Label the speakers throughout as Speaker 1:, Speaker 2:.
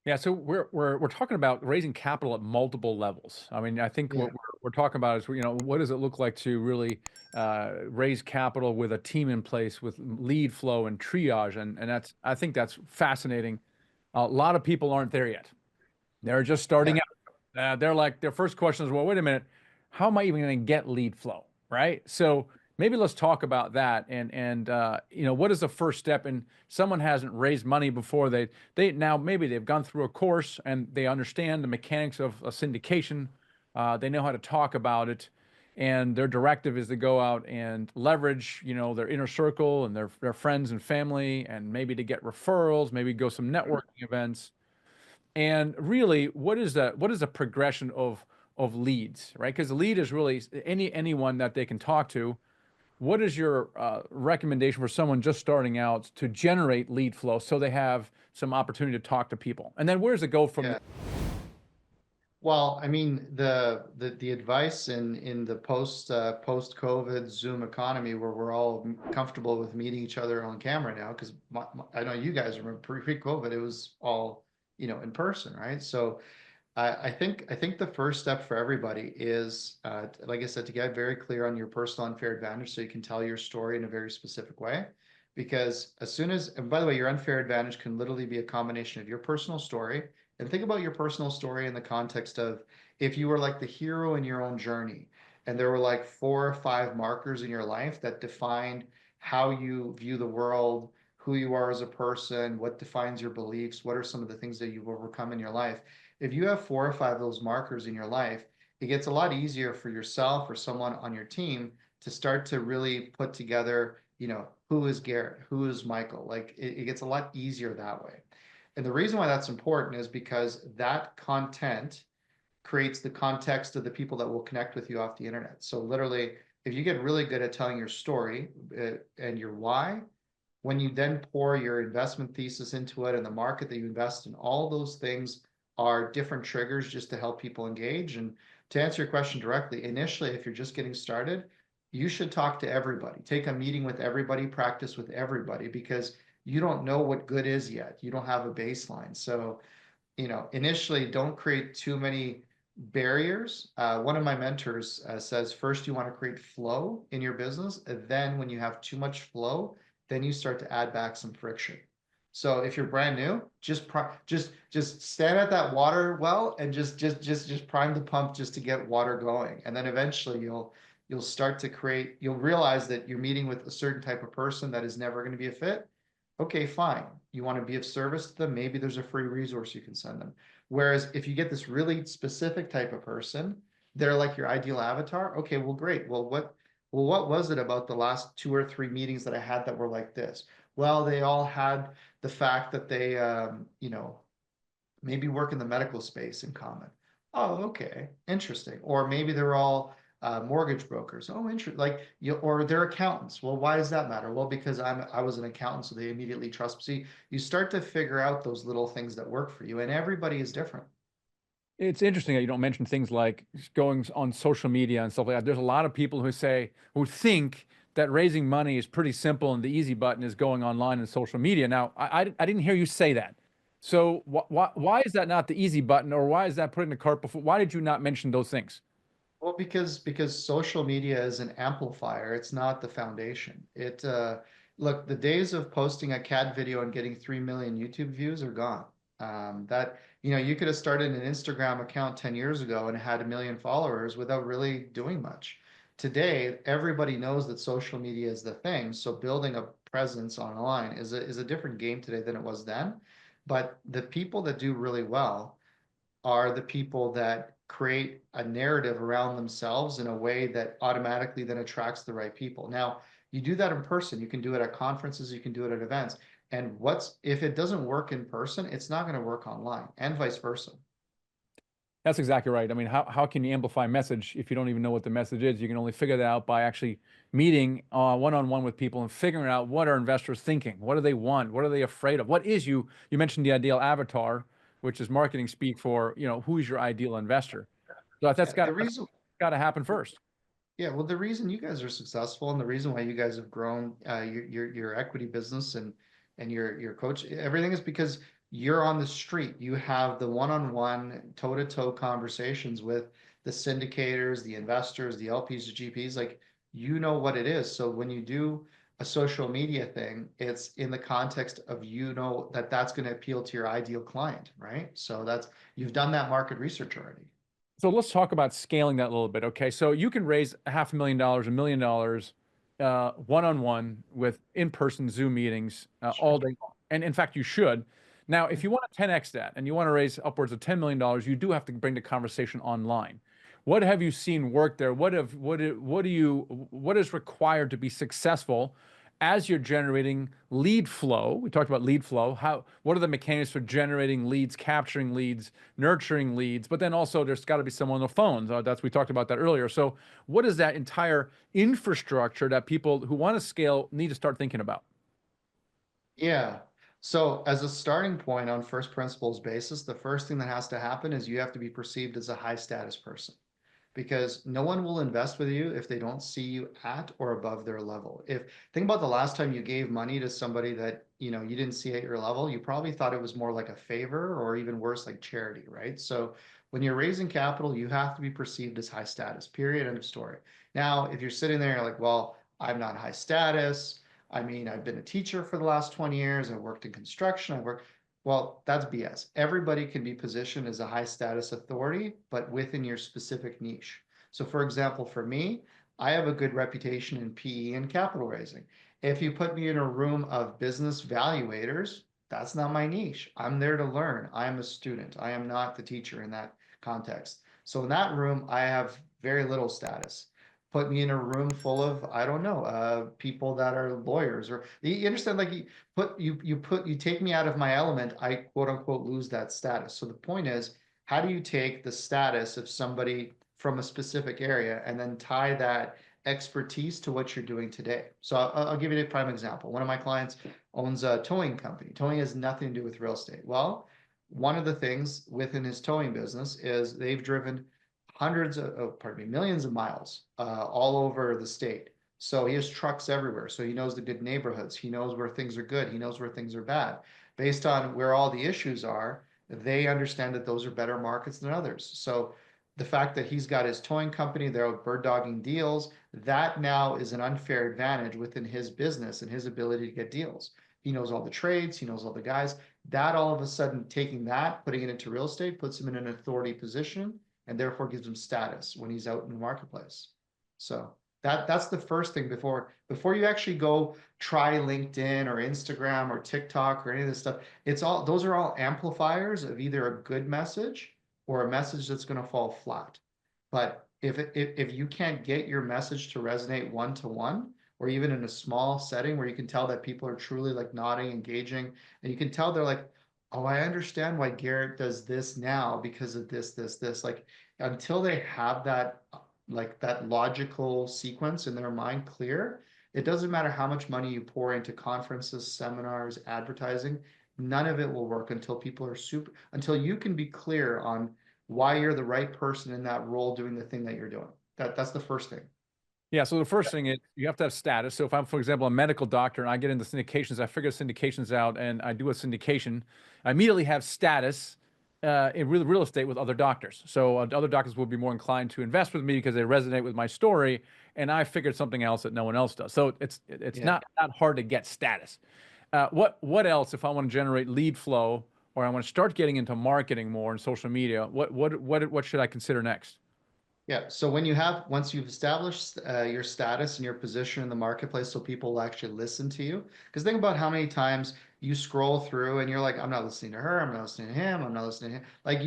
Speaker 1: Yeah, so we're talking about raising capital at multiple levels. I mean, I think
Speaker 2: Yeah,
Speaker 1: we're talking about is, what does it look like to really raise capital with a team in place with lead flow and triage, and that's I think that's fascinating. A lot of people aren't there yet. They're just
Speaker 2: yeah,
Speaker 1: starting out. They're like their first question is, well, wait a minute, how am I even going to get lead flow, right? So maybe let's talk about that and what is the first step? And someone hasn't raised money before. They now maybe they've gone through a course and they understand the mechanics of a syndication. They know how to talk about it, and their directive is to go out and leverage, their inner circle and their friends and family, and maybe to get referrals, maybe go some networking events. And really, what is the progression of leads, right? Because the lead is really anyone that they can talk to. What is your recommendation for someone just starting out to generate lead flow so they have some opportunity to talk to people? And then where does it go from there?
Speaker 2: yeah. Well, I mean, the advice in the post-COVID Zoom economy where we're all comfortable with meeting each other on camera now, because I know you guys remember pre-COVID, it was all, in person, right? So I think the first step for everybody is, like I said, to get very clear on your personal unfair advantage so you can tell your story in a very specific way. Because as soon as, and by the way, your unfair advantage can literally be a combination of your personal story. And think about your personal story in the context of if you were like the hero in your own journey, and there were like 4 or 5 markers in your life that defined how you view the world, who you are as a person, what defines your beliefs, what are some of the things that you've overcome in your life. If you have 4 or 5 of those markers in your life, it gets a lot easier for yourself or someone on your team to start to really put together, who is Garrett, who is Michael. Like it gets a lot easier that way. And the reason why that's important is because that content creates the context of the people that will connect with you off the internet. So literally, if you get really good at telling your story and your why, when you then pour your investment thesis into it and the market that you invest in, all those things are different triggers just to help people engage. And to answer your question directly, initially, if you're just getting started, you should talk to everybody, take a meeting with everybody, practice with everybody, because you don't know what good is yet. You don't have a baseline. So, initially, don't create too many barriers. One of my mentors says first you want to create flow in your business, and then when you have too much flow, then you start to add back some friction. So if you're brand new, just stand at that water well and just prime the pump just to get water going, and then eventually you'll start to create. You'll realize that you're meeting with a certain type of person that is never going to be a fit. Okay, fine. You want to be of service to them, maybe there's a free resource you can send them. Whereas if you get this really specific type of person, they're like your ideal avatar. Okay, well, great. Well, what was it about the last 2 or 3 meetings that I had that were like this? Well, they all had the fact that they, maybe work in the medical space in common. Oh, okay, interesting. Or maybe they're all mortgage brokers. Oh, interesting. Like you, or they're accountants. Well, why does that matter? Well, because I was an accountant, so they immediately trust me. See, you start to figure out those little things that work for you, and everybody is different.
Speaker 1: It's interesting that you don't mention things like going on social media and stuff like that. There's a lot of people who think that raising money is pretty simple and the easy button is going online and social media. Now, I didn't hear you say that. So why is that not the easy button, or why is that putting the cart before? Why did you not mention those things?
Speaker 2: Well, because social media is an amplifier. It's not the foundation. Look, the days of posting a cat video and getting 3 million YouTube views are gone. That you could have started an Instagram account 10 years ago and had 1 million followers without really doing much. Today, everybody knows that social media is the thing. So building a presence online is a different game today than it was then. But the people that do really well are the people that create a narrative around themselves in a way that automatically then attracts the right people. Now, you do that in person, you can do it at conferences, you can do it at events. And what's if it doesn't work in person, it's not going to work online, and vice versa.
Speaker 1: That's exactly right. I mean, how can you amplify message if you don't even know what the message is? You can only figure that out by actually meeting one-on-one with people and figuring out what are investors thinking? What do they want? What are they afraid of? What is you mentioned the ideal avatar, which is marketing speak for, who is your ideal investor? So that's
Speaker 2: Yeah, the reason
Speaker 1: got to happen first.
Speaker 2: Yeah, well, the reason you guys are successful and the reason why you guys have grown your equity business and your coach, everything is because you're on the street. You have the one-on-one, toe-to-toe conversations with the syndicators, the investors, the LPs, the GPs. Like, you know what it is. So when you do a social media thing, it's in the context of, you know, that that's going to appeal to your ideal client, right? So that's, you've done that market research already.
Speaker 1: So let's talk about scaling that a little bit. Okay. So you can raise $500,000, $1 million, one-on-one with in-person Zoom meetings
Speaker 2: Sure.
Speaker 1: all day long. And in fact, you should. Now, if you want to 10x that and you want to raise upwards of $10 million, you do have to bring the conversation online. What have you seen work there? What is required to be successful as you're generating lead flow? We talked about lead flow. What are the mechanics for generating leads, capturing leads, nurturing leads? But then also there's got to be someone on the phones. We talked about that earlier. So what is that entire infrastructure that people who want to scale need to start thinking about?
Speaker 2: Yeah. So as a starting point on first principles basis, the first thing that has to happen is you have to be perceived as a high status person, because no one will invest with you if they don't see you at or above their level. If think about the last time you gave money to somebody that, you know, you didn't see at your level, you probably thought it was more like a favor, or even worse, like charity, right? So when you're raising capital, you have to be perceived as high status, period, end of story. Now, if you're sitting there, you're like, well, I'm not high status. I mean, I've been a teacher for the last 20 years. I worked in construction. Well, that's BS. Everybody can be positioned as a high status authority, but within your specific niche. So for example, for me, I have a good reputation in PE and capital raising. If you put me in a room of business valuators, that's not my niche. I'm there to learn. I am a student. I am not the teacher in that context. So in that room, I have very little status. Put me in a room full of, I don't know, people that are lawyers, or you understand, like you take me out of my element, I quote unquote lose that status. So the point is, how do you take the status of somebody from a specific area and then tie that expertise to what you're doing today? So I'll give you a prime example. One of my clients owns a towing company. Towing has nothing to do with real estate. Well, one of the things within his towing business is they've driven millions of miles all over the state. So he has trucks everywhere. So he knows the good neighborhoods. He knows where things are good. He knows where things are bad. Based on where all the issues are, they understand that those are better markets than others. So the fact that he's got his towing company, they're out bird dogging deals, that now is an unfair advantage within his business and his ability to get deals. He knows all the trades, he knows all the guys. That all of a sudden, taking that, putting it into real estate, puts him in an authority position, and therefore gives him status when he's out in the marketplace. So that's the first thing before you actually go try LinkedIn or Instagram or TikTok or any of this stuff. It's all, those are all amplifiers of either a good message or a message that's going to fall flat. But if you can't get your message to resonate one to one, or even in a small setting where you can tell that people are truly like nodding, engaging, and you can tell they're like, oh, I understand why Garrett does this now because of this. Like, until they have that, like that logical sequence in their mind clear, it doesn't matter how much money you pour into conferences, seminars, advertising, none of it will work until people are until you can be clear on why you're the right person in that role doing the thing that you're doing. That's the first thing.
Speaker 1: Yeah, so the first thing is you have to have status. So if I'm, for example, a medical doctor and I get into syndications, I figure syndications out and I do a syndication, I immediately have status in real estate with other doctors. So other doctors will be more inclined to invest with me because they resonate with my story, and I figured something else that no one else does. So it's
Speaker 2: Yeah.
Speaker 1: not hard to get status. What else if I want to generate lead flow or I want to start getting into marketing more in social media? What should I consider next?
Speaker 2: Yeah. So once you've established your status and your position in the marketplace, so people will actually listen to you. Because think about how many times you scroll through and you're like, I'm not listening to her, I'm not listening to him, I'm not listening to him. Like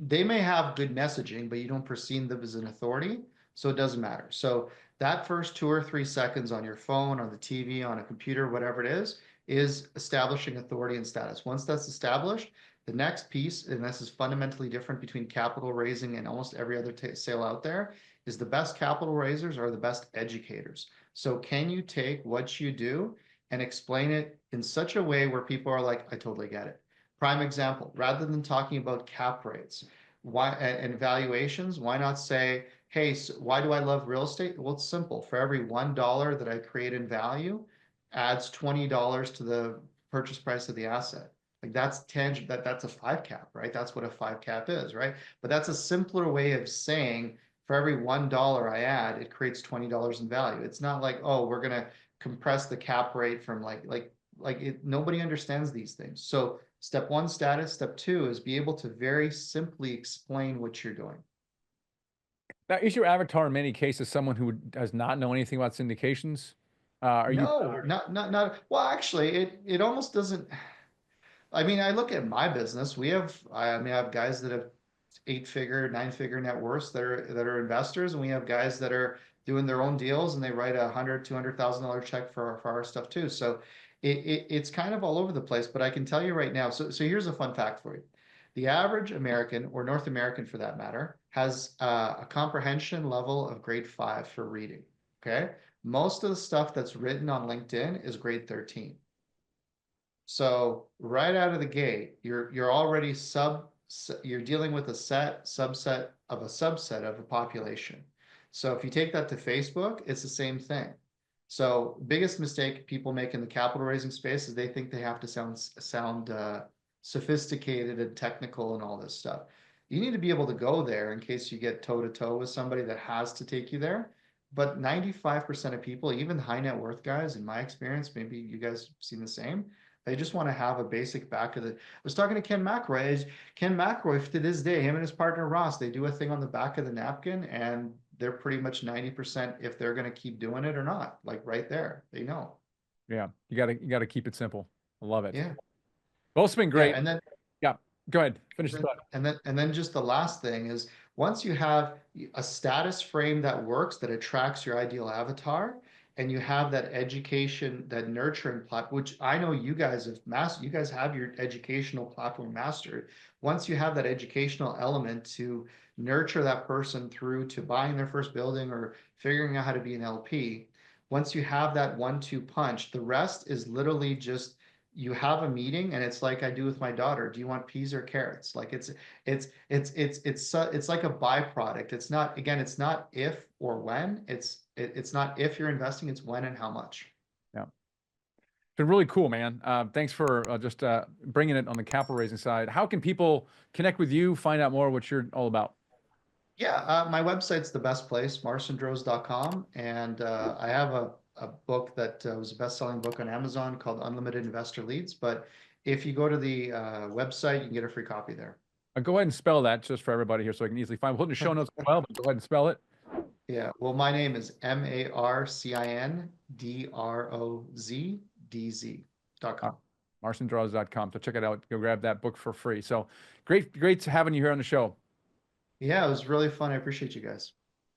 Speaker 2: they may have good messaging, but you don't perceive them as an authority. So it doesn't matter. So that first 2 or 3 seconds on your phone, on the TV, on a computer, whatever it is establishing authority and status. Once that's established, the next piece, and this is fundamentally different between capital raising and almost every other sale out there, is the best capital raisers are the best educators. So can you take what you do and explain it in such a way where people are like, I totally get it. Prime example, rather than talking about cap rates and valuations, why not say, hey, so why do I love real estate? Well, it's simple. For every $1 that I create in value, adds $20 to the purchase price of the asset. Like that's tangible, that's a 5 cap, right? That's what a 5 cap is, right? But that's a simpler way of saying for every $1 I add, it creates $20 in value. It's not like, oh, we're gonna compress the cap rate from like it, nobody understands these things. So step one, status. Step two is be able to very simply explain what you're doing.
Speaker 1: Now, is your avatar in many cases someone who does not know anything about syndications? Are you?
Speaker 2: No, not. Well, actually, it almost doesn't. I mean, I look at my business. I mean, I have guys that have 8 figure, 9 figure net worths that are investors, and we have guys that are doing their own deals and they write $100,000, $200,000 check for our stuff too. So it's kind of all over the place. But I can tell you right now. So here's a fun fact for you: the average American, or North American for that matter, has a comprehension level of grade 5 for reading. Okay, most of the stuff that's written on LinkedIn is grade 13. So right out of the gate, you're already you're dealing with a subset of a subset of a population. So if you take that to Facebook, it's the same thing. So biggest mistake people make in the capital raising space is they think they have to sound sophisticated and technical and all this stuff. You need to be able to go there in case you get toe to toe with somebody that has to take you there. But 95% of people, even high net worth guys, in my experience, maybe you guys have seen the same, they just want to have a basic back of the. I was talking to Ken McRoy. Ken McRoy, to this day, him and his partner Ross, they do a thing on the back of the napkin, and they're pretty much 90% if they're going to keep doing it or not. Like right there, they know.
Speaker 1: Yeah, you gotta keep it simple. I love it.
Speaker 2: Yeah,
Speaker 1: Well, it's been
Speaker 2: yeah,
Speaker 1: great.
Speaker 2: and then
Speaker 1: Yeah, go ahead. Finish the thought.
Speaker 2: and then just the last thing is once you have a status frame that works, that attracts your ideal avatar, and you have that education, that nurturing platform, which I know you guys have mastered. You guys have your educational platform mastered. Once you have that educational element to nurture that person through to buying their first building or figuring out how to be an LP, once you have that 1-2 punch, the rest is literally just you have a meeting and it's like I do with my daughter. Do you want peas or carrots? Like it's like a byproduct. It's not, again, it's not if or when. It's not if you're investing, it's when and how much.
Speaker 1: Yeah, it's been really cool, man. Thanks for just bringing it on the capital raising side. How can people connect with you, find out more what you're all about?
Speaker 2: Yeah, my website's the best place, marcindrozdz.com. And I have a book that was a best-selling book on Amazon called Unlimited Investor Leads. But if you go to the website, you can get a free copy there.
Speaker 1: Go ahead and spell that just for everybody here so I can easily find. We'll put in the show notes as well, but go ahead and spell it.
Speaker 2: Yeah, well, my name is MarcinDrozdz.com.
Speaker 1: MarcinDrozdz.com. So check it out. Go grab that book for free. So great having you here on the show.
Speaker 2: Yeah, it was really fun. I appreciate you guys.